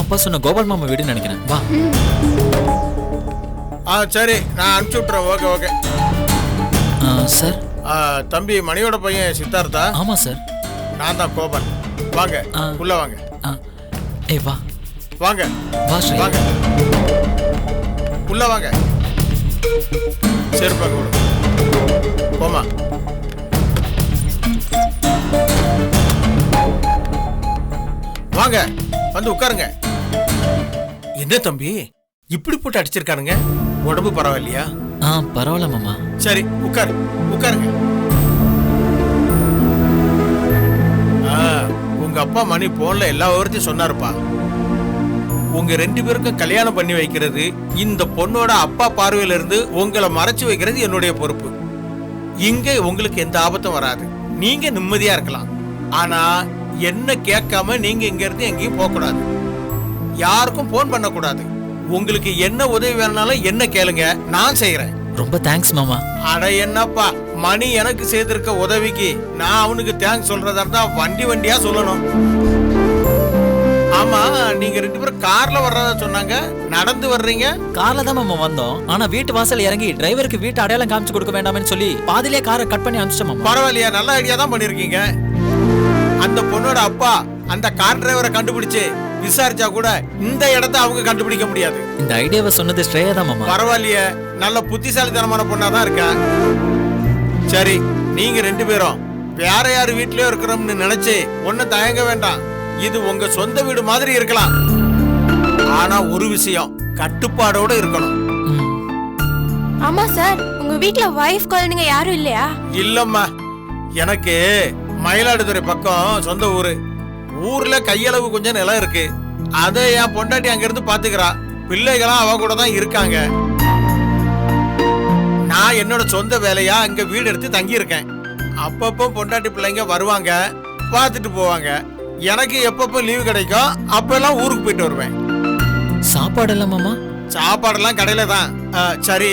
அப்பா சொன்ன கோபால் மாமா வீடுன்னு நினைக்கிறேன். வா. சரி, நான் அனுப்பிச்சு விட்டுறேன். Okay okay sir. தம்பி மணியோட பையன் சித்தார்த்தா? ஆமா சார். நான் தான் கோபால். வாங்க உள்ள வாங்க. ஏய் வா வாங்க. வா ஸ்ரீ. வாங்க உள்ள வாங்க. செருப்பா கொடு. போமா. வாங்க வந்து உட்காருங்க. என்ன தம்பி இப்படி போட்டு அடிச்சிருக்கானுங்க? உடம்பு பரவாயில்லையா? பரவாயில்ல மாமா. சரி உட்காரு, உட்காருங்க. உங்க அப்பா மணி போன்ல எல்லா விவரத்தையும் சொன்னாருப்பா. உங்க 2 பேருக்கும் கல்யாணம் பண்ணி வைக்கிறது, இந்த பொண்ணோட அப்பா பார்வையில இருந்து உங்களை மறைச்சு வைக்கிறது என்னுடைய பொறுப்பு. இங்க உங்களுக்கு எந்த ஆபத்தும் வராது, நீங்க நிம்மதியா இருக்கலாம். ஆனா என்ன கேட்காம நீங்க இங்க இருந்து எங்கேயும் போக கூடாது, யாருக்கும் போன் பண்ண கூடாது. உங்களுக்கு என்ன உதவி வேணாலும் என்ன கேளுங்க, நான் செய்யறேன். ரொம்ப தேங்க்ஸ் மாமா. அட என்னப்பா, மணி எனக்கு செய்திருக்க உதவிக்கு நான் அவனுக்கு தேங்க்ஸ் சொல்றதா இருந்தா வண்டி வண்டியா சொல்லணும். ஆமா, நீங்க 2 பேரும் கார்ல வர்றதா சொன்னாங்க, நடந்து வர்றீங்க? கார்ல தான் மாமா வந்தோம். ஆனா வீட்டு வாசல் இறங்கி டிரைவருக்கு வீட்டு அடையாளம் காமிச்சு கொடுக்க வேண்டாம்னு சொல்லி பாதியிலே காரை கட் பண்ணி அனுப்பிச்சிட்டோம் மாமா. பரவாயில்லையா, நல்ல ஐடியா தான் பண்ணிருக்கீங்க. அந்த பொண்ணோட அப்பா அந்த கார் டிரைவரை கண்டுபிடிச்சு விசாரிச்சா கூட இந்த இடத்தை அவங்க கண்டுபிடிக்க முடியாது. இந்த ஐடியாவை சொன்னது ஸ்ரேயா தான் மாமா. பரவாயில்லையே, நல்ல புத்திசாலித்தனமான பொண்ணாதான் இருக்கா. சரி, நீங்க 2 பேரும் வேற யாரு வீட்லயோ இருக்கிறோம்னு நினைச்சு ஒன்னும் தயங்க வேண்டாம். இது உங்க சொந்த வீடு மாதிரி இருக்கலாம். ஆனா ஒரு விஷயம், கட்டுப்பாடோட இருக்கணும். ஆமா சார், உங்க வீட்ல வைஃப் குழந்தைங்க யாரும் இல்லையா? இல்லம்மா, எனக்கு மயிலாடுதுறை பக்கம் சொந்த ஊரு. ஊர்ல கையளவு கொஞ்சம் நிலம் இருக்கு, அதை என் பொண்டாட்டி அங்க இருந்து பாத்துக்கிறா. பிள்ளைகளாம் அவ கூட தான் இருக்காங்க. நான் என்னோட சொந்த வேலையா அங்க வீடு எடுத்து தங்கி இருக்கேன். அப்பப்போ பொண்டாட்டி பிள்ளைங்க வருவாங்க, பாத்துட்டு போவாங்க. எனக்கு எப்பப்போ லீவு கிடைக்கும் அப்பெல்லாம் ஊருக்கு போயிட்டு வருவேன். சாப்பாடு எல்லாம் மாமா? சாப்பாடெல்லாம் கடையில தான். சரி,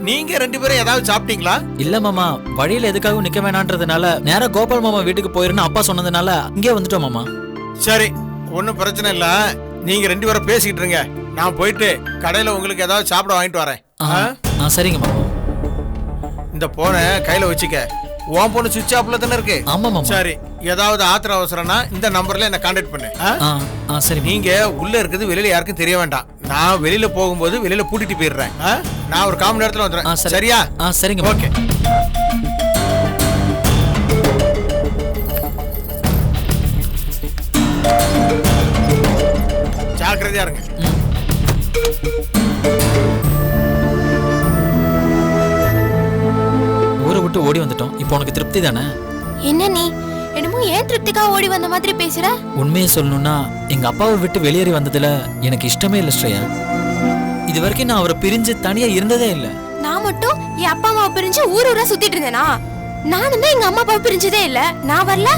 நீங்க 2 பேரும் ஏதாவது சாப்பிட்டீங்களா? இல்ல மாமா, வழியில எதுக்காகவும் நிக்க வேணான்றதுனால நேரா கோபால் மாமா வீட்டுக்கு போயிருன்னு அப்பா சொன்னதுனால இங்கே வந்துட்டோம் மாமா. சரி, ஒன்னும் பிரச்சனை இல்ல. நீங்க 2 பேரும் பேசிக்கிட்டு இருங்க, நான் போயிட்டு கடையில உங்களுக்கு ஏதாவது சாப்பிட வாங்கிட்டு வரேன். சரிங்க மாமா. இந்த போனை கையில வச்சுக்க. உன் போன சுவிட்ச் ஆஃப்ல தானே இருக்கு? ஆமா மாமா. சரி, ஏதாவது ஆத்திர அவசரம்னா இந்த நம்பர்ல என்ன கான்டாக்ட் பண்ணு. சரி. நீங்க உள்ள இருக்குது வெளியில யாருக்கும் தெரிய வேண்டாம். நான் வெளியில போகும்போது வெளியில பூட்டிட்டு போயிடுறேன். நான் ஒரு 1/4 மணி நேரத்துல வந்துடுறேன். சரியா? சரிங்க. ஓகே. ஜாக்கிரதையா இருங்க. ஊரை விட்டு ஓடி வந்துட்டோம். இப்போ உனக்கு திருப்தி தானே? என்ன நீ என்னமோ ஏன் திருப்திக்கா ஓடி வந்த மாதிரி பேசுற? உண்மையை சொல்லணும்னா எங்க அப்பாவை விட்டு வெளியேறி வந்ததுல எனக்கு இஷ்டமே இல்லை ஸ்ரேயா. இது வரைக்கும் நான் அவரை பிரிஞ்சு தனியா இருந்ததே இல்லை. நான் மட்டும் என் அப்பா அம்மாவை பிரிஞ்சு ஊர் ஊரா சுத்திட்டு இருந்தேனா? நானும் தான் எங்க அம்மா அப்பாவை பிரிஞ்சதே இல்ல. நான் வரல.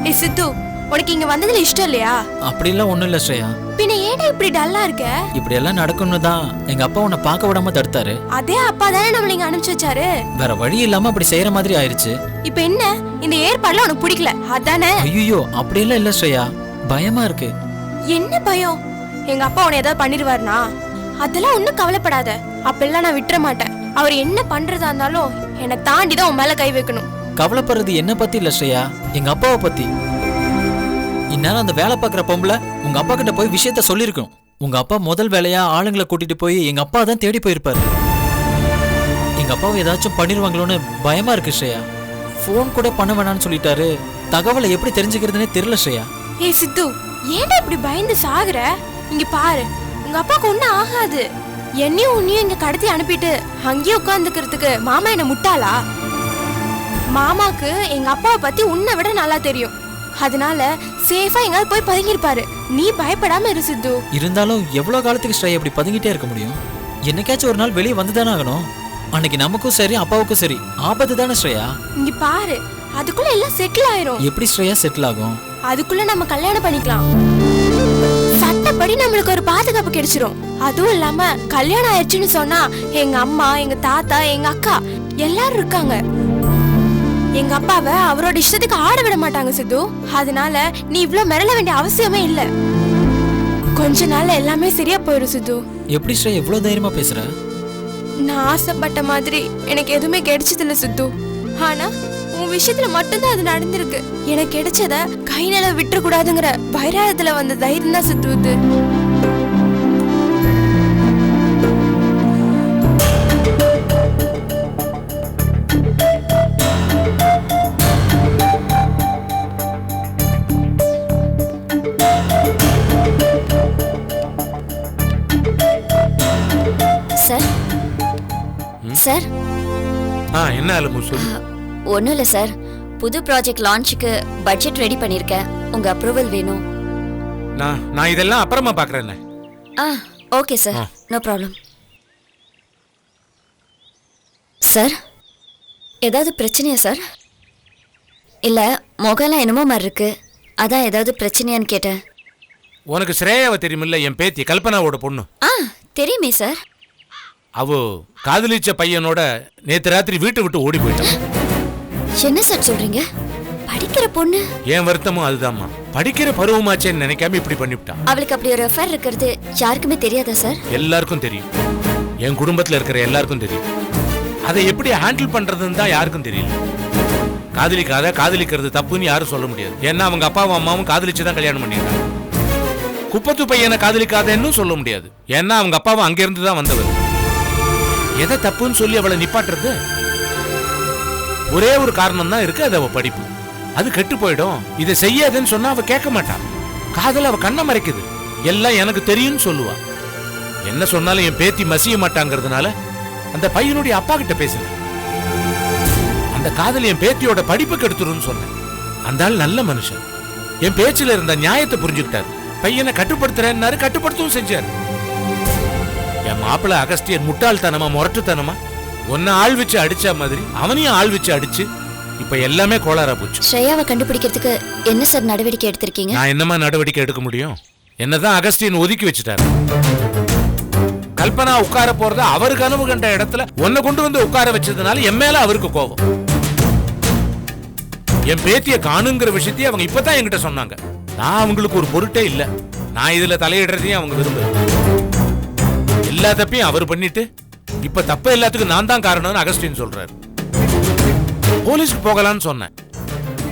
ஏய் சித்து, உனக்கு இங்க வந்ததுல இஷ்டம் இல்லையா? அப்படிலாம் ஒண்ணும் இல்ல ஸ்ரேயா. பின்ன ஏடா இப்படி டல்லா இருக்க? இப்படி எல்லாம் நடக்கும்னு தான் எங்க அப்பா உன்னை பார்க்க விடாம தடுத்தாரு. அதே அப்பா தானே நம்மள இங்க அனுப்பிச்சு வச்சாரு. வேற வழி இல்லாம அப்படி செய்யற மாதிரி ஆயிருச்சு. இப்போ என்ன, இந்த ஏற்பாடுல உனக்கு பிடிக்கல அதானே? ஐயோ, அப்படியெல்லாம் இல்ல ஸ்ரேயா, பயமா இருக்கு. என்ன பயம்? எங்க அப்பா உன்னை ஏதாவது பண்ணிடுவாருனா? அதெல்லாம் ஒன்னும் கவலைப்படாத. அப்பெல்லாம் நான் விட்டுற மாட்டேன். அவர் என்ன பண்றதா இருந்தாலும் என்னை தாண்டி தான் உன் மேல கை வைக்கணும். கவலைப்படுறது என்ன பத்தி இல்ல ஸ்ரேயா, எங்க அப்பாவை பத்தி. இந்நேரம் அந்த வேலை பார்க்குற பொம்பளை உங்க அப்பா கிட்ட போய் விஷயத்த சொல்லிருக்கணும். உங்க அப்பா முதல் வேலையா ஆளுங்களை கூட்டிட்டு போய் எங்க அப்பா தான் தேடி போயிருப்பாரு. எங்க அப்பாவை ஏதாச்சும் பண்ணிருவாங்களோன்னு பயமா இருக்கு ஸ்ரேயா. போன் கூட பண்ண வேணாம்னு சொல்லிட்டாரு. தகவலை எப்படி தெரிஞ்சுக்கிறதுனே தெரியல ஸ்ரேயா. ஏய் சித்து, ஏன்டா இப்படி பயந்து சாகுற? இங்க பாரு, உங்க அப்பாக்கு ஒண்ணும் ஆகாது. என்னையும் உன்னையும் இங்க கடத்தி அனுப்பிட்டு அங்கேயே உட்கார்ந்துக்கிறதுக்கு மாமா என்ன முட்டாளா? மாமாக்கு எங்க அப்பாவை பத்தி உன்னை விட நல்லா தெரியும். அதனால சேஃபா எங்காவது போய் பதுங்கிருப்பாரு. நீ பயப்படாம இரு சித்து. இருந்தாலும் எவ்வளவு காலத்துக்கு ஸ்ரேயா இப்படி பதுங்கிட்டே இருக்க முடியும்? என்னைக்காச்சும் ஒரு நாள் வெளியே வந்துதானே ஆகணும். அன்னைக்கு நமக்கும் சரி அப்பாவுக்கும் சரி ஆபத்து தானே ஸ்ரேயா. இங்க பாரு, அதுக்குள்ள எல்லாம் செட்டில் ஆயிரும். எப்படி ஸ்ரேயா செட்டில் ஆகும்? அதுக்குள்ள நம்ம கல்யாணம் பண்ணிக்கலாம். சட்டப்படி நம்மளுக்கு ஒரு பாதுகாப்பு கிடைச்சிரும். அதுவும் இல்லாம கல்யாணம் ஆயிடுச்சுன்னு சொன்னா எங்க அம்மா, எங்க தாத்தா, எங்க அக்கா எல்லாரும் இருக்காங்க. எங்க அப்பாவை அவரோட இஷ்டத்துக்கு ஆட விட மாட்டாங்க சித்து. அதனால நீ இவ்ளோ மிரள வேண்டிய அவசியமே இல்ல. கொஞ்ச நாள்ல எல்லாமே சரியா போயிடும் சித்து. எப்படி ஸ்ரேயா இவ்வளவு தைரியமா பேசுற? நான் ஆசைப்பட்ட மாதிரி எனக்கு எதுவுமே கிடைச்சதில்ல சித்து. ஆனா உன் விஷயத்துல மட்டும்தான் அது நடந்திருக்கு. எனக்கு கிடைச்சத கை நில விட்டுற கூடாதுங்கிற வைராயத்துல வந்த தைரியம் தான் சித்து இது. சார் சார் என்ன அலமு சொல்லு. ஒன்றும் இல்லை சார், புது ப்ராஜெக்ட் லான்ச்சுக்கு பட்ஜெட் ரெடி பண்ணியிருக்கேன். உங்க அப்ரூவல் வேணும். நான் இதெல்லாம் அப்புறமா பார்க்குறேன். Okay sir, no problem. Sir ஏதாவது பிரச்சனையா சார்? இல்லை முகலாம் என்னமோ மாதிரி இருக்கு, அதான் ஏதாவது பிரச்சனையான்னு கேட்டேன். உனக்கு ஸ்ரேயாவை தெரியுமில்ல, என் பேத்தி கல்பனாவோட பொண்ணு. தெரியுமே சார். அவ காதலிச்ச பையனோட நேத்து ராத்திரி வீட்டை விட்டு ஓடி போயிட்டான். என்ன சார் சொல்றீங்க? படிக்கிற பொண்ணு? என் வருத்தமும் அதுதான்மா. படிக்கிற பருவமாச்சேன்னு நினைக்காம இப்படி பண்ணிவிட்டான். அவளுக்கு அப்படி ஒரு அஃபேர் இருக்கிறது யாருக்குமே தெரியாதா சார்? எல்லாருக்கும் தெரியும், என் குடும்பத்துல இருக்கிற எல்லாருக்கும் தெரியும். அதை எப்படி ஹேண்டில் பண்றதுன்னு தான் யாருக்கும் தெரியல. காதலிக்கிறது தப்புன்னு யாரும் சொல்ல முடியாது. ஏன்னா அவங்க அப்பாவும் அம்மாவும் காதலிச்சுதான் கல்யாணம் பண்ணிருக்காங்க. குப்பத்து பையனை காதலிக்காதன்னு சொல்ல முடியாது. ஏன்னா அவங்க அப்பாவும் அங்கிருந்து தான் வந்தவர். எதை தப்புன்னு சொல்லி அவளை நிப்பாட்டுறது? ஒரே ஒரு காரணம் தான் இருக்கு, அது அவ படிப்பு. அது கெட்டு போயிடும். இதை செய்யாதுன்னு சொன்னா அவ கேட்க மாட்டான். காதல் அவ கண்ணை மறைக்குது. எல்லாம் எனக்கு தெரியும்னு சொல்லுவா. என்ன சொன்னாலும் என் பேத்தி மசிய மாட்டாங்கிறதுனால அந்த பையனுடைய அப்பா கிட்ட பேசல. அந்த காதல் என் பேத்தியோட படிப்பு கெடுத்துருன்னு சொன்னேன். அந்த ஆள் நல்ல மனுஷன். என் பேச்சுல இருந்த நியாயத்தை புரிஞ்சுக்கிட்டாரு. பையனை கட்டுப்படுத்துறேன்னாரு, கட்டுப்படுத்தவும் செஞ்சாரு. என் மாப்பிள்ள அகஸ்தியன் முட்டாள்தனமா முரட்டுத்தனமா ஒன்ன ஆள் வச்சு அடிச்ச மாதிரி அவனையும் ஆள் வச்சு அடிச்சு இப்ப எல்லாமே கோளாரா போச்சு. ஸ்ரேயாவை கண்டுபிடிக்கிறதுக்கு என்ன சார் நடவடிக்கை எடுத்திருக்கீங்க? நான் என்னமா நடவடிக்கை எடுக்க முடியும்? என்னதான் அகஸ்தியன் ஒதுக்கி வச்சுட்டாரு. கல்பனா உட்கார போறத அவரு கனவு கண்ட இடத்துல ஒன்ன கொண்டு வந்து உட்கார வச்சதுனால என் மேல அவருக்கு கோபம். என் பேத்திய காணுங்கிற விஷயத்தையும் அவங்க இப்பதான் என்கிட்ட சொன்னாங்க. நான் அவங்களுக்கு ஒரு பொருட்டே இல்ல. நான் இதுல தலையிடுறதையும் அவங்க விரும்புறேன். எல்லா தப்பையும் அவர் பண்ணிட்டு இப்ப தப்ப எல்லாத்துக்கும் நான் தான் காரணம்னு அகஸ்டின் சொல்றாரு. போலீஸ்க்கு போகலான்னு சொன்னேன்.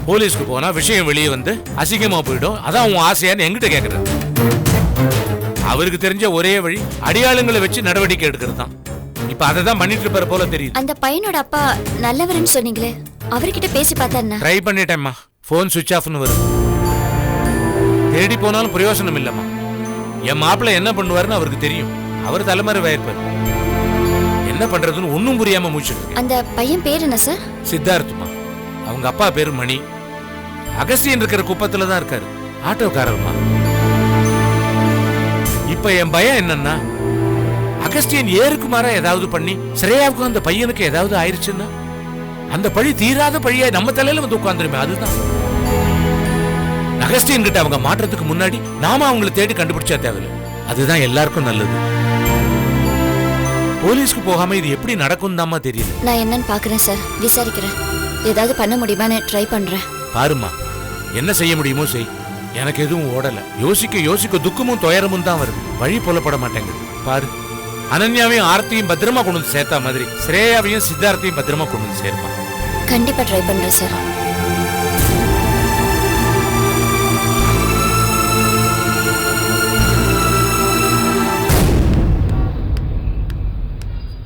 போலீஸ்க்கு போனா விஷயம் வெளியே வந்து அசிங்கமா போயிடும். அதான் உன் ஆசையான்னு என்கிட்ட கேக்குறாரு. அவருக்கு தெரிஞ்ச ஒரே வழி அடியாளுங்களை வச்சு நடவடிக்கை எடுக்கிறது தான். இப்ப அதை தான் பண்ணிட்டு இருப்பாரு போல தெரியுது. அந்த பையனோட அப்பா நல்லவர்னு சொன்னீங்களே, அவர்கிட்ட பேசி பார்த்தா? ட்ரை பண்ணிட்டேம்மா, போன் சுவிட்ச் ஆஃப்னு வருது. தேடி போனாலும் பிரயோஜனம் இல்லம்மா. என் மாப்பிள்ள என்ன பண்ணுவாருன்னு அவருக்கு தெரியும். அவர் தலைமறைவாயிருப்பார். என்ன பண்றதுன்னு ஒன்னும் புரியாம மூச்சு. அந்த பையன் பேர் என்ன சார்? சித்தார்த்துமா. அவங்க அப்பா பேரு மணி. அகஸ்தியன் இருக்கிற குப்பத்துல தான் இருக்காரு, ஆட்டோக்காரர்மா. இப்ப என் பயம் என்னன்னா, அகஸ்தியன் ஏருக்கு மாறா ஏதாவது பண்ணி ஸ்ரேயாவுக்கும் அந்த பையனுக்கு ஏதாவது ஆயிடுச்சுன்னா அந்த பழி தீராத பழியா நம்ம தலையில வந்து உட்கார்ந்துருமே. அதுதான் அகஸ்தியன் கிட்ட அவங்க மாற்றத்துக்கு முன்னாடி நாம அவங்களை தேடி கண்டுபிடிச்சா தேவையில்லை. அதுதான் எல்லாருக்கும் நல்லது. போலீஸ்க்கு போகாம இது எப்படி நடக்கும் தாமா தெரியல. நான் என்னன்னு பாக்குறேன் சார், விசாரிக்கிறேன். ஏதாவது பண்ண முடியுமான்னு ட்ரை பண்றேன். பாருமா, என்ன செய்ய முடியுமோ செய். எனக்கு எதுவும் ஓடல. யோசிக்க யோசிக்க துக்கமும் துயரமும் தான் வருது. வழி புலப்பட மாட்டேங்குது. பாரு, அனன்யாவையும் ஆர்த்தியும் பத்திரமா கொண்டு வந்து சேர்த்தா மாதிரி ஸ்ரேயாவையும் சித்தார்த்தையும் பத்திரமா கொண்டு வந்து சேர்ப்பா. கண்டிப்பா ட்ரை பண்றேன் சார்.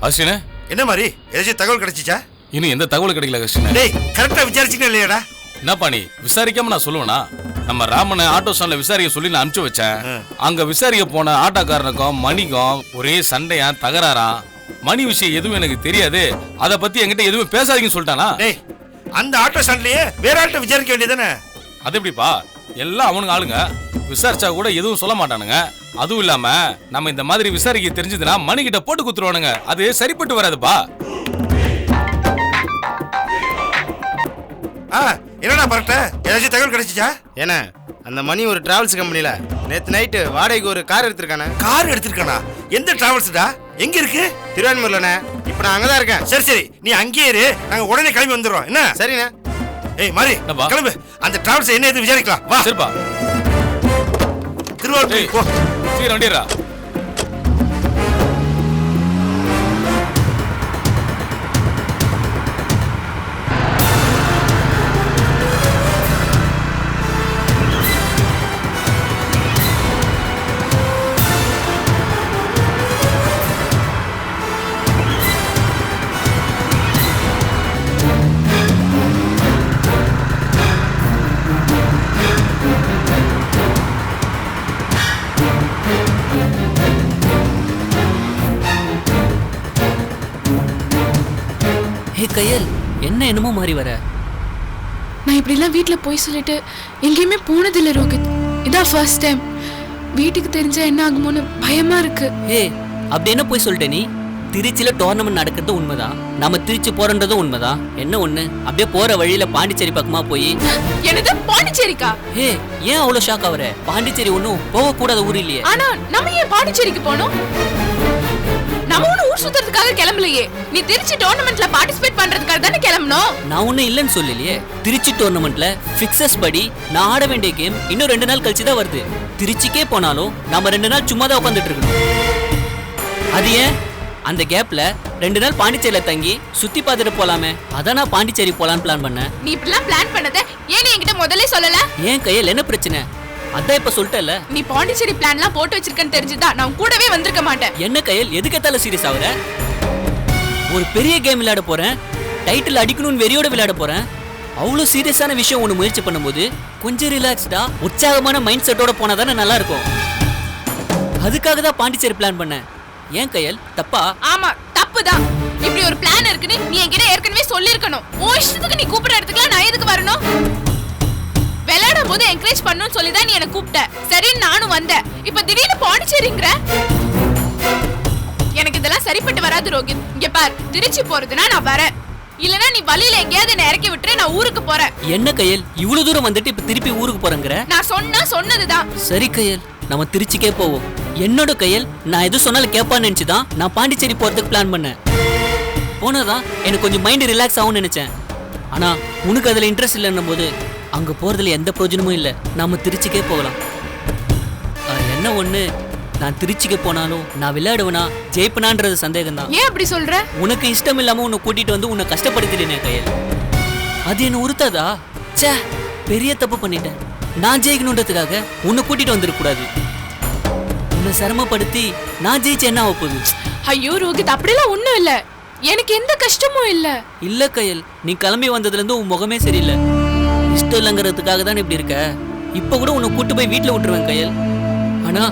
அஸ்வினே, என்ன மாதிரி ஏதாச்சும் தகவல் கிடைச்சிச்சா? இன்னும் எந்த தகவல் கிடைக்கல அஸ்வினே. டேய், கரெக்டா விசாரிச்சுட்டே இல்லையாடா? என்னப்பா நீ விசாரிக்காம நான் சொல்லுவேனா? நம்ம ராமனை ஆட்டோ ஸ்டாண்ட்ல விசாரிக்க சொல்லி நான் அனுப்பிச்சு வச்சேன். அங்க விசாரிக்க போன ஆட்டோக்காரனுக்கும் மணிக்கும் ஒரே சண்டையா தகராறா. மணி விஷயம் எதுவும் எனக்கு தெரியாது, அத பத்தி என்கிட்ட எதுவும் பேசாதீங்கன்னு சொல்லிட்டானா? டேய், அந்த ஆட்டோ ஸ்டாண்ட்லயே வேற ஆட்டோ விசாரிக்க வேண்டியதானே? அது எப்படிப்பா? எல்லாம் அவனுங்க ஆளுங்க, விசாரிச்சா கூட எதுவும் சொல்ல மாட்டானுங்க. அதுவும் இல்லாம நம்ம இந்த மாதிரி விசாரிக்க தெரிஞ்சதுன்னா மணி கிட்ட போட்டு குத்துருவானுங்க. அது சரிப்பட்டு வராதுப்பா. என்னடா பரட்ட, ஏதாச்சும் தகவல் கிடைச்சிச்சா? ஏன்னா அந்த மணி ஒரு டிராவல்ஸ் கம்பெனில நேத்து நைட்டு வாடகைக்கு ஒரு கார் எடுத்திருக்கானே. கார் எடுத்திருக்கானா? எந்த டிராவல்ஸ்டா? எங்க இருக்கு? திருவான்மூர்லண்ணே. இப்ப நான் அங்கதான் இருக்கேன். சரி சரி, நீ அங்கேயே இரு, நாங்க உடனே கிளம்பி வந்துடுறோம். என்ன? சரிண்ணே. ஏய் மாரி, கிளம்பு. அந்த டிராவல்ஸ் என்ன எது விசாரிக்கலாம். வா. சரிப்பா. திருவாரூர் போ. சீக்கிரம் வண்டிடுறா. ஹே கயல், என்ன என்னமோ மாறி வர? நான் இப்படிலாம் வீட்டில் போய் சொல்லிட்டு எங்கேயுமே போனதில்லை ரோஹித். இதான் ஃபர்ஸ்ட் டைம். வீட்டுக்கு தெரிஞ்சா என்ன ஆகுமோன்னு பயமா இருக்கு. ஏ, அப்படி என்ன போய் சொல்லிட்ட நீ? திருச்சியில டோர்னமெண்ட் நடக்கிறது உண்மைதான், நம்ம திருச்சி போறன்றதும் உண்மைதான். என்ன ஒண்ணு, அப்படியே போற வழியில பாண்டிச்சேரி பக்கமா போய். என்னது பாண்டிச்சேரிக்கா? ஏ, ஏன் அவ்வளவு ஷாக் ஆகுற? பாண்டிச்சேரி ஒன்னும் போக கூடாத ஊர் இல்லையே. ஆனா நம்ம ஏன் பாண்டிச்சேரிக்கு போனோம்? நம்ம ஒண்ணு ஊர் சுத்துறதுக்காக கிளம்பலையே. நீ திருச்சி டோர்னமெண்ட்ல பார்ட்டிசிபேட் பண்றதுக்காக தானே கிளம்பணும். நான் ஒன்னும் இல்லைன்னு சொல்லலையே. திருச்சி டோர்னமெண்ட்ல பிக்சஸ் படி நான் ஆட வேண்டிய கேம் இன்னும் 2 நாள் கழிச்சு தான் வருது. திருச்சிக்கே போனாலும் நம்ம 2 நாள் சும்மா தான் உட்காந்துட்டு இருக்கணும். அது ஏன்? அந்த கேப்ல 2 நாள் பாண்டிச்சேரியில தங்கி சுத்தி பார்த்துட்டு போலாமே. அதான் நான் பாண்டிச்சேரி போலான்னு பிளான் பண்ணேன். நீ இப்படிலாம் பிளான் பண்ணத ஏன் நீ என்கிட்ட முதல்ல சொல்லல? ஏன் கையில் என்ன பிரச்சனை? அதான் இப்ப சொல்லிட்டல. நீ பாண்டிச்சேரி பிளான்லாம் போட்டு வச்சிருக்கன்னு தெரிஞ்சுதா நான் கூடவே வந்திருக்க மாட்டேன். என்ன கையில் எதுக்கத்தால சீரியஸ் ஆகுற? ஒரு பெரிய கேம் விளையாட போறேன், டைட்டில் அடிக்கணும்னு வெறியோட விளையாட போறேன். அவ்வளவு சீரியஸான விஷயம் ஒன்று முயற்சி பண்ணும்போது கொஞ்சம் ரிலாக்ஸ்டா உற்சாகமான மைண்ட் செட்டோட போனா தானே நல்லா இருக்கும். அதுக்காக தான் பாண்டிச்சேரி பிளான் பண்ணேன். ஏன் கையல் தப்பா? ஆமா தப்புதான். இப்படி ஒரு பிளான் இருக்குன்னு நீ என்கிட்ட ஏற்கனவே சொல்லிருக்கணும். உன் இஷ்டத்துக்கு நீ கூப்பிட இடத்துக்குலாம் நான் எதுக்கு வரணும்? விளையாடும் போது என்கரேஜ் பண்ணணும்னு சொல்லி தான் நீ என்ன கூப்பிட்ட. சரின்னு நானும் வந்தேன். இப்ப திடீர்னு பாண்டிச்சேரிங்கற. எனக்கு இதெல்லாம் சரிப்பட்டு வராது ரோஹித். இங்க பார், திருச்சி போறதுனா நான் வரேன். இல்லனா நீ வழியில எங்கேயாவது என்ன இறக்கி விட்டுரு, நான் ஊருக்கு போறேன். என்ன கையல் இவ்வளவு தூரம் வந்துட்டு இப்ப திருப்பி ஊருக்கு போறேங்கற? நான் சொன்னதுதான். சரி கையல், நம்ம திருச்சிக்கே போவோம். என்னோட கையல் நான் எது சொன்னாலும் கேட்பான்னு நினைச்சுதான் நான் பாண்டிச்சேரி போறதுக்கு பிளான் பண்ணேன். போனதான் எனக்கு கொஞ்சம் மைண்ட் ரிலாக்ஸ் ஆகும்னு நினைச்சேன். ஆனா உனக்கு அதுல இன்ட்ரெஸ்ட் இல்லைன்னும் போது அங்க போறதுல எந்த பிரயோஜனமும் இல்லை. நாம திருச்சிக்கே போகலாம். என்ன ஒண்ணு, நான் திருச்சிக்கு போனாலும் நான் விளையாடுவேனா ஜெயிப்பனான்றது சந்தேகம் தான். ஏன் அப்படி சொல்ற? உனக்கு இஷ்டம் இல்லாம உன்னை கூட்டிட்டு வந்து உன்னை கஷ்டப்படுத்திட்டேனே கையல். அது என்ன உறுத்தாதா? சே, பெரிய தப்பு பண்ணிட்டேன். நான் ஜெயிக்கணுன்றதுக்காக உன்னை கூட்டிட்டு வந்துடக் கூடாது. உன்னை சிரமப்படுத்தி நான் ஜெயிச்ச என்ன ஆக போகுது? ஐயோ ரோஹித், அப்படிலாம் ஒண்ணும் இல்ல. எனக்கு எந்த கஷ்டமும் இல்ல. இல்ல கையல், நீ கிளம்பி வந்ததுல இருந்து உன் முகமே சரியில்லை. இஷ்டம் இல்லைங்கிறதுக்காக தான் இப்படி இருக்க. இப்ப கூட உன்னை கூட்டு போய் வீட்டுல விட்டுருவேன் கையல். ஆனா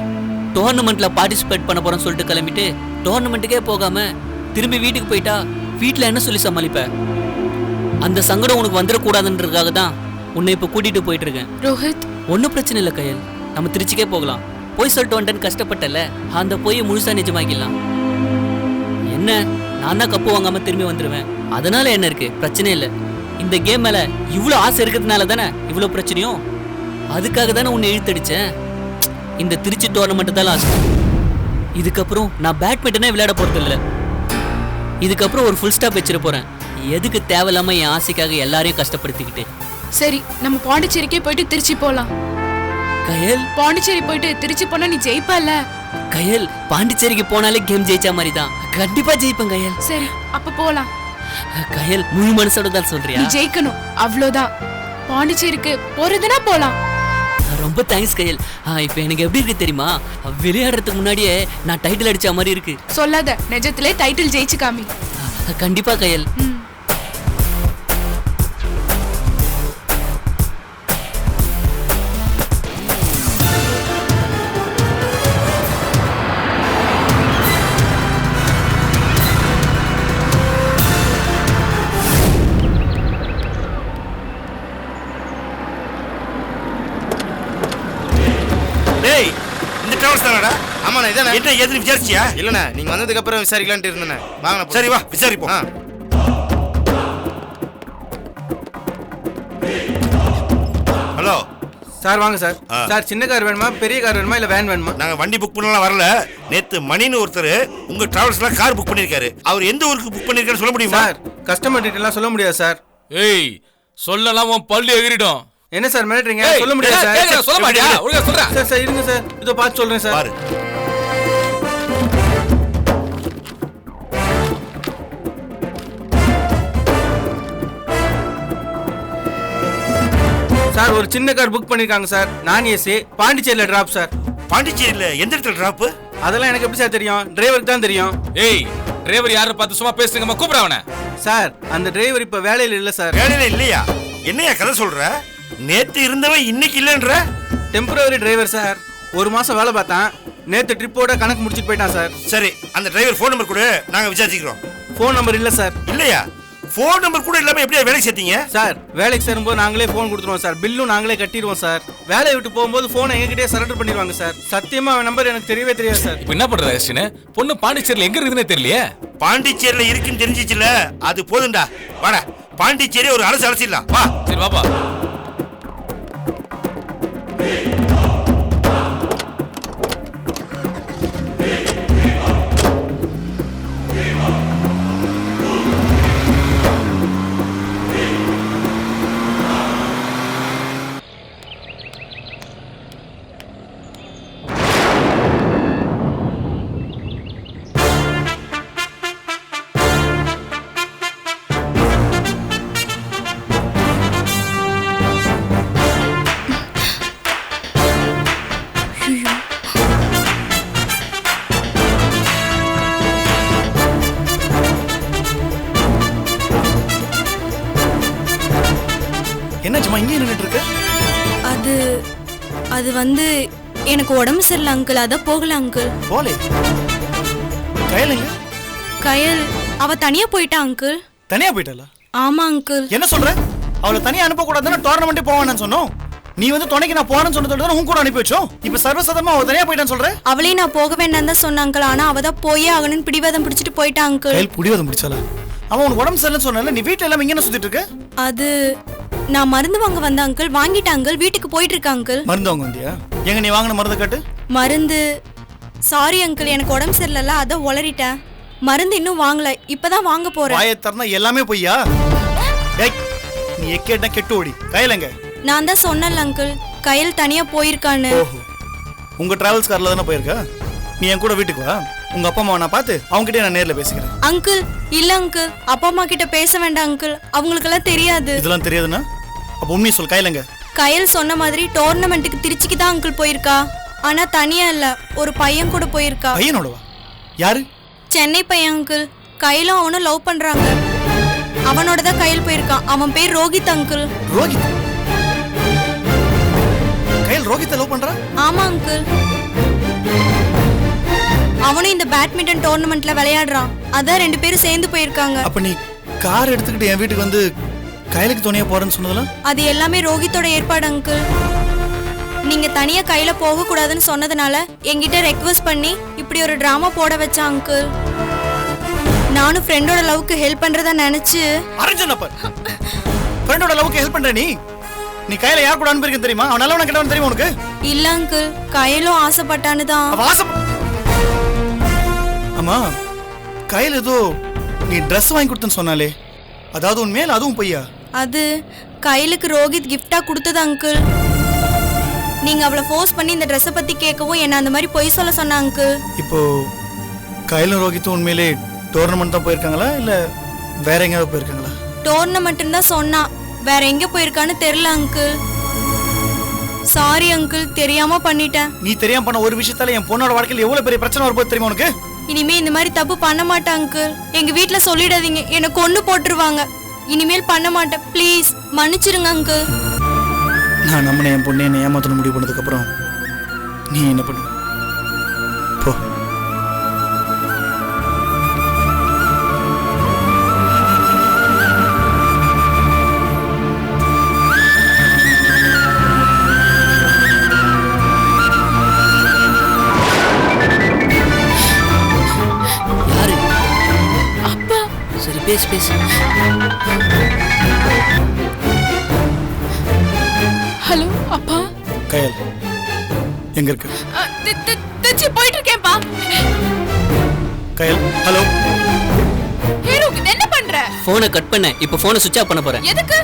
டோர்னமெண்ட்ல பார்ட்டிசிபேட் பண்ண போறேன்னு சொல்லிட்டு கிளம்பிட்டு டோர்னமெண்ட்டுக்கே போகாம திரும்பி வீட்டுக்கு போயிட்டா வீட்டுல என்ன சொல்லி சமாளிப்ப? அந்த சங்கடம் உனக்கு வந்துடக்கூடாதுன்றதுக்காக தான் உன்னை இப்ப கூட்டிட்டு போயிட்டு இருக்கேன். ரோஹித், ஒன்னும் பிரச்சனை இல்லை கையல், நம்ம திருச்சிக்கே போகலாம். போய் சொல்லிட்டு வந்துட்டேன்னு கஷ்டப்பட்டல, அந்த போய் முழுசா நிஜமாக்கிடலாம். என்ன, நான் தான் கப்பு வாங்காம திரும்பி வந்துருவேன். அதனால என்ன இருக்கு, பிரச்சனை இல்லை. இந்த கேம் மேல இவ்வளவு ஆசை இருக்கிறதுனால தானே இவ்வளவு பிரச்சனையும். அதுக்காக தானே உன்னை இழுத்தடிச்சேன். இந்த திருச்சி டோர்னமெண்ட் தான் லாஸ்ட். இதுக்கப்புறம் நான் பேட்மிண்டனே விளையாட போறது இல்லை. இதுக்கப்புறம் ஒரு ஃபுல் ஸ்டாப் வச்சிட போறேன். எதுக்கு தேவையில்லாம என் ஆசைக்காக எல்லாரையும் கஷ்டப்படுத்திக்கிட்டு. சரி, நம்ம பாண்டிச்சேரிக்கே போயிட்டு திருச்சி போலாம். கயல், பாண்டிச்சேரி போயிட்டு திருச்சி போனா நீ ஜெயிப்பல. கயல், பாண்டிச்சேரிக்கு போனாலே கேம் ஜெயிச்சா மாதிரி தான். கண்டிப்பா ஜெயிப்பேன் கயல். சரி, அப்ப போலாம். கயல், முழு மனசோட தான் சொல்றியா? நீ ஜெயிக்கணும், அவ்வளவுதான். பாண்டிச்சேரிக்கு போறதுனா போலாம். ரொம்ப தேங்க்ஸ் கயல். இப்போ எனக்கு எப்படி இருக்கு தெரியுமா? விளையாடுறதுக்கு முன்னாடியே நான் டைட்டில் அடிச்ச மாதிரி இருக்கு. சொல்லாத, நிஜத்திலே டைட்டில் ஜெயிச்சு காமி. கண்டிப்பா கயல். டேய், இந்த டிராவல்ஸ் தானடா? ஆமாண்ணா, இதானே. என்ன ஏதுன்னு விசாரிச்சியா? இல்லண்ணா, நீங்க வந்ததுக்கு அப்புறம் விசாரிக்கலான்ட்டு இருந்தேண்ணே. வாங்கண்ணா. சரி வா, விசாரிப்போம். ஹலோ சார், வாங்க சார். சார், சின்ன கார் வேணுமா, பெரிய கார் வேணுமா, இல்ல வேன் வேணுமா? நாங்க வண்டி புக் பண்ணலாம் வரல. நேத்து மணின்னு ஒருத்தர் உங்க டிராவல்ஸ்ல கார் புக் பண்ணிருக்காரு. அவர் எந்த ஊருக்கு புக் பண்ணிருக்காரு சொல்ல முடியுமா? சார், கஸ்டமர் டீடைல்லாம் சொல்ல முடியாது சார். ஏய், சொல்லலாம் உன் பல்லு எகிரிடும். என்ன சார் மிரட்டுறீங்க? ஏய், சொல்ல முடியாது ஏய், கேக்குறேன், சொல்ல மாட்டியா? ஒழுங்கா சொல்றேன். சார். சார் இருங்க சார், இதோ பார்த்து சொல்றேன் சார். பாரு சார் ஒரு சின்ன கார் புக் பண்ணிருக்காங்க சார், நான் ஏசி, பாண்டிச்சேரியில டிராப் சார். பாண்டிச்சேரியில எந்த இடத்துல டிராப்? அதெல்லாம் எனக்கு எப்படி சார் தெரியும்? டிரைவருக்கு தான் தெரியும். ஏய் டிரைவர் யாரை பார்த்து சும்மா பேசுறீங்கம்மா, கூப்பிட அவனை. சார் அந்த டிரைவர் இப்ப வேலையில இல்ல சார். வேலையில இல்லையா? என்னையா கதை சொல்ற? நேத்து இருந்தவன் இன்னைக்கு இல்லைன்ற? Temporary driver sir. ஒரு மாசம் வேலை பார்த்தான், நேத்து ட்ரிப்போட கணக்கு முடிச்சிட்டு போயிட்டான் சார். சரி அந்த டிரைவர் ஃபோன் நம்பர் கொடு, நாங்க விசாரிச்சுக்கிறோம். ஃபோன் நம்பர் இல்ல சார். இல்லையா? ஃபோன் நம்பர் கூட இல்லாம எப்படியா வேலைக்கு சேர்த்தீங்க? சார் வேலைக்கு சேரும்போது நாங்களே ஃபோன் கொடுத்துருவோம் சார், பில்லும் நாங்களே கட்டிடுவோம் சார். வேலையை விட்டு போகும்போது ஃபோனை எங்ககிட்டயே சரண்டர் பண்ணிடுவாங்க சார். சத்தியமா அவன் நம்பர் எனக்கு தெரியவே தெரியாது சார். இப்போ என்ன பண்ற அஸ்வின்? பொண்ணு பாண்டிச்சேரியில எங்க இருக்குதுன்னே தெரியலையே. பாண்டிச்சேரியில இருக்குன்னு தெரிஞ்சிச்சுல, அது போதும்டா. வாடா பாண்டிச்சேரி ஒரு அலசி அலசிடலாம் வா. சரி பாப்பா. என்னாச்சுமா இங்கே நின்றுட்டு இருக்க? அது வந்து எனக்கு உடம்பு சரியில்லை அங்கிள், அதான் போகல அங்கிள். போலே கயலுங்க கயல் அவ தனியா போயிட்டா அங்கிள். தனியா போயிட்டாளா? ஆமா அங்கிள். என்ன சொல்ற? அவளை தனியா அனுப்ப கூடாதுன்னு டோர்னமெண்ட்டே போவான்னு சொன்னோம். நீ வந்து துணைக்கு நான் போறேன்னு சொன்னதோட உன் கூட அனுப்பி வச்சோம். இப்ப சர்வசாதாரணமா அவ தனியா போயிட்டான்னு சொல்ற? அவளையும் நான் போக வேண்டாம் தான் சொன்ன அங்கிள், ஆனா அவ தான் போயே ஆகணும்னு பிடிவாதம் பிடிச்சிட்டு போயிட்டா அங்கிள். கயல் புடிவாதம் பிடிச்சாளா? அவன் உனக்கு உடம்பு சரியில்லைன்னு சொன்னால, நீ வீட்டுல எல்லாம் இங்க என்ன சுத்திட்டு இருக்க? அது நான் மருந்து வாங்க வந்த அங்கிள், வாங்கிட்ட அங்கிள், வீட்டுக்கு போயிட்டு இருக்க அங்கிள். மருந்து வாங்க வந்தியா? எங்க நீ வாங்கின மருந்து காட்டு. மருந்து சாரி அங்கிள், எனக்கு உடம்பு சரியில்லை அதான் உளறிட்டேன். மருந்து இன்னும் வாங்கல, இப்பதான் வாங்க போறேன். வாயை திறந்தா எல்லாமே பொய்யா? ஏய் நீ எக்கேட்டா கெட்டு ஓடி. கயலங்க நான் தான் சொன்னேன்ல அங்கிள், கயல் தனியா போயிருக்கான்னு. ஓஹோ, உங்க டிராவல்ஸ் கார்ல தானே போயிருக்கா? நீ என் கூட வீட்டுக்கு வா, உங்க அப்பா அம்மாவை நான் பார்த்து அவங்க கிட்டே நான் நேர்ல பேசிக்கிறேன். அங்கிள் இல்ல அங்கிள், அப்பா அம்மா கிட்ட பேச வேண்டாம் அங்கிள், அவங்களுக்கெல்லாம் தெரியாது. இதெல்லாம் தெரியாதுன்னா அப்ப உண்மையை சொல். கயலங்க கயல் சொன்ன மாதிரி டோர்னமெண்ட்டுக்கு திருச்சிக்கு தான் அங்கிள் போயிருக்கா. ஆனா தனியா இல்ல, ஒரு பையன் கூட போயிருக்கா. பையனோடவா? யாரு? சென்னை பையன் அங்கிள். கயலும் அவனும் லவ் பண்றாங்க. அவனோட தான் கயல் போயிருக்கான். அவன் பேர் ரோஹித் அங்கிள். ரோஹித்? கயல் ரோஹித்தை லவ் பண்றா? ஆமா அங்கிள். அவனும் இந்த பேட்மிண்டன் டோர்னமெண்ட்ல விளையாடுறான், அதான் 2 பேரும் சேர்ந்து போயிருக்காங்க. அப்ப நீ கார் எடுத்துக்கிட்டு என் வீட்டுக்கு வந்து கயலுக்கு துணையா போறேன்னு சொன்னதெல்லாம்? அது எல்லாமே ரோஹித்தோட ஏற்பாடு அங்கிள். நீங்க தனியா கையில போக கூடாதுன்னு சொன்னதுனால என்கிட்ட ரெக்வெஸ்ட் பண்ணி இப்படி ஒரு டிராமா போட வச்சான் அங்கிள். நானும் ஃப்ரெண்டோட லவ்க்கு ஹெல்ப் பண்றதா நினைச்சு. அரஞ்சனப்ப ஃப்ரெண்டோட லவ்க்கு ஹெல்ப் பண்ற நீ கையில யார் கூட அனுப்பியிருக்க தெரியுமா? அவன் நல்லவன கெட்டவன் தெரியுமா உனக்கு? இல்ல அங்கிள், கையிலும் ஆசைப்பட்டானு தான். ஆமா, கையில ஏதோ நீ ட்ரெஸ் வாங்கி கொடுத்தேன்னு சொன்னாலே, அதாவது உண்மையில அதுவும் பொய்யா? அது கையிலுக்கு ரோஹித் கிஃப்டா கொடுத்தது அங்கிள். நீங்க அவளை ஃபோர்ஸ் பண்ணி இந்த ட்ரெஸ்ஸை பத்தி கேட்கவும் என்ன அந்த மாதிரி பொய் சொல்ல சொன்ன அங்கிள். இப்போ கையிலும் ரோஹித்தும் உண்மையிலே டோர்னமெண்ட் தான் போயிருக்காங்களா இல்ல வேற எங்கேயாவது போயிருக்காங்களா? டோர்னமெண்ட்னு தான் சொன்னா, வேற எங்க போயிருக்கான்னு தெரியல அங்கிள். சாரி அங்கிள், தெரியாம பண்ணிட்டேன். நீ தெரியாம பண்ண ஒரு விஷயத்தால என் பொண்ணோட வாழ்க்கையில் எவ்வளவு பெரிய பிரச்சனை வரப்போகுது தெரியுமா உனக்கு? இனிமே இந்த மாதிரி தப்பு பண்ண மாட்டேன் அங்கிள். எங்க வீட்ல சொல்லிடாதீங்க, என்ன கொன்னு போட்டுருவாங்க. இனிமேல் பண்ண மாட்டேன், ப்ளீஸ் மன்னிச்சிருங்க அங்கிள். நான் நம்மளை என் பொண்ணை என்னை ஏமாத்தணும் முடிவு பண்ணதுக்கு அப்புறம் நீ என்ன பண்ணுவ? போ. யாரு? அப்பா. சரி பேசு பேசு. ஹலோ அப்பா. கயல் எங்க இருக்கு? திருச்சி போயிட்டு இருக்கேன்ப்பா. கயல் ஹலோ. ஹீரோ என்ன பண்ற? போனை கட் பண்ண இப்போ போனை சுவிட்ச் ஆஃப் பண்ண போறேன். எதுக்கு?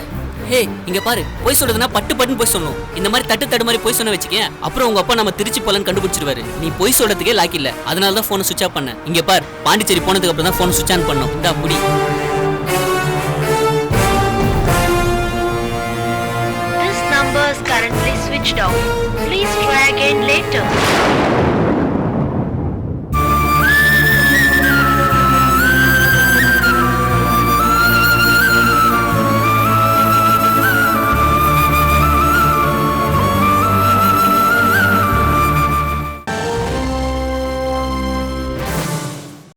ஹே இங்க பாரு, போய் சொல்றதுனா பட்டு பட்டுன்னு போய் சொல்லணும். இந்த மாதிரி தட்டு மாதிரி போய் சொன்ன வச்சுக்கேன், அப்புறம் உங்க அப்பா நம்ம திருச்சி போலன்னு கண்டுபிடிச்சிருவாரு. நீ போய் சொல்றதுக்கே லாக்கி இல்ல, அதனால தான் போனை சுவிட்ச் ஆஃப் பண்ண. இங்க பாரு, பாண்டிச்சேரி போனதுக்கு அப்புறம் தான் போனை சுவிட்ச் ஆன் பண்ணோம். இந்தா புடி. This number is currently switched off. Please try again later.